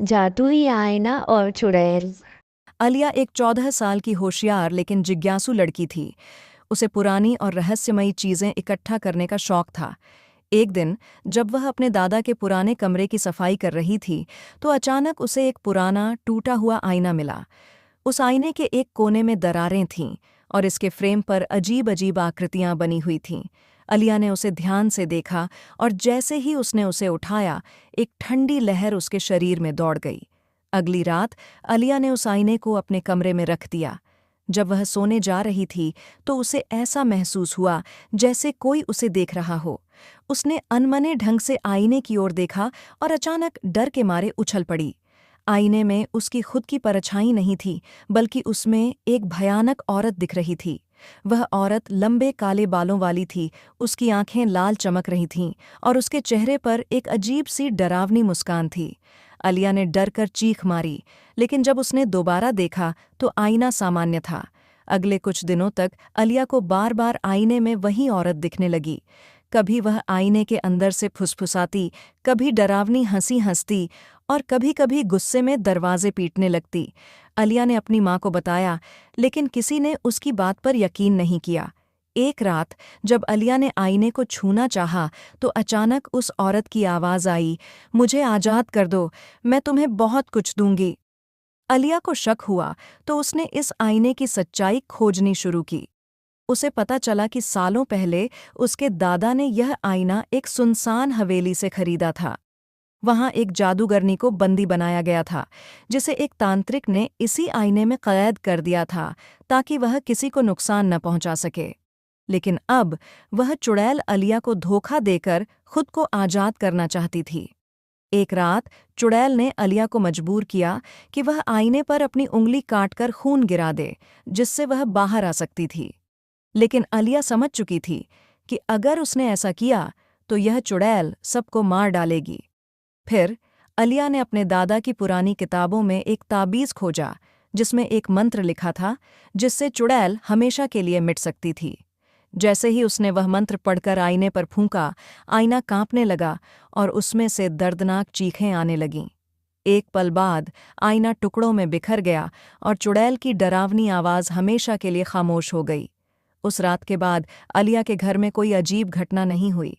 जादुई आईना और चुड़ैल। आलिया एक 14 साल की होशियार लेकिन जिज्ञासु लड़की थी। उसे पुरानी और रहस्यमयी चीजें इकट्ठा करने का शौक था। एक दिन जब वह अपने दादा के पुराने कमरे की सफाई कर रही थी, तो अचानक उसे एक पुराना टूटा हुआ आईना मिला। उस आईने के एक कोने में दरारें थीं और इसके फ्रेम पर अजीब अजीब आकृतियां बनी हुई थीं। अलिया ने उसे ध्यान से देखा और जैसे ही उसने उसे उठाया, एक ठंडी लहर उसके शरीर में दौड़ गई। अगली रात अलिया ने उस आईने को अपने कमरे में रख दिया। जब वह सोने जा रही थी तो उसे ऐसा महसूस हुआ जैसे कोई उसे देख रहा हो। उसने अनमने ढंग से आईने की ओर देखा और अचानक डर के मारे उछल पड़ी। आईने में उसकी खुद की परछाई नहीं थी, बल्कि उसमें एक भयानक औरत दिख रही थी। वह औरत लंबे काले बालों वाली थी, उसकी आंखें लाल चमक रही थीं और उसके चेहरे पर एक अजीब सी डरावनी मुस्कान थी। अलिया ने डर कर चीख मारी, लेकिन जब उसने दोबारा देखा तो आईना सामान्य था। अगले कुछ दिनों तक अलिया को बार बार आईने में वही औरत दिखने लगी। कभी वह आईने के अंदर से फुसफुसाती, कभी डरावनी हंसी हंसती और कभी-कभी गुस्से में दरवाजे पीटने लगती। अलिया ने अपनी माँ को बताया, लेकिन किसी ने उसकी बात पर यकीन नहीं किया। एक रात जब अलिया ने आईने को छूना चाहा, तो अचानक उस औरत की आवाज़ आई, "मुझे आज़ाद कर दो, मैं तुम्हें बहुत कुछ दूंगी।" अलिया को शक हुआ, तो उसने इस आईने की सच्चाई खोजनी शुरू की। उसे पता चला कि सालों पहले उसके दादा ने यह आईना एक सुनसान हवेली से खरीदा था। वहां एक जादूगरनी को बंदी बनाया गया था, जिसे एक तांत्रिक ने इसी आईने में कैद कर दिया था, ताकि वह किसी को नुकसान न पहुंचा सके। लेकिन अब वह चुड़ैल अलिया को धोखा देकर खुद को आजाद करना चाहती थी। एक रात चुड़ैल ने अलिया को मजबूर किया कि वह आईने पर अपनी उंगली काटकर खून गिरा दे, जिससे वह बाहर आ सकती थी। लेकिन अलिया समझ चुकी थी कि अगर उसने ऐसा किया तो यह चुड़ैल सबको मार डालेगी। फिर अलिया ने अपने दादा की पुरानी किताबों में एक ताबीज़ खोजा, जिसमें एक मंत्र लिखा था, जिससे चुड़ैल हमेशा के लिए मिट सकती थी। जैसे ही उसने वह मंत्र पढ़कर आईने पर फूंका, आईना कांपने लगा और उसमें से दर्दनाक चीखें आने लगीं। एक पल बाद आईना टुकड़ों में बिखर गया और चुड़ैल की डरावनी आवाज़ हमेशा के लिए खामोश हो गई। उस रात के बाद अलिया के घर में कोई अजीब घटना नहीं हुई।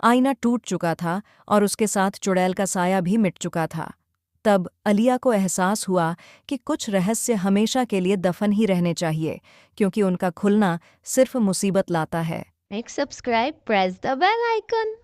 आईना टूट चुका था और उसके साथ चुड़ैल का साया भी मिट चुका था। तब अलिया को एहसास हुआ कि कुछ रहस्य हमेशा के लिए दफन ही रहने चाहिए, क्योंकि उनका खुलना सिर्फ मुसीबत लाता है। Make subscribe, press the bell icon.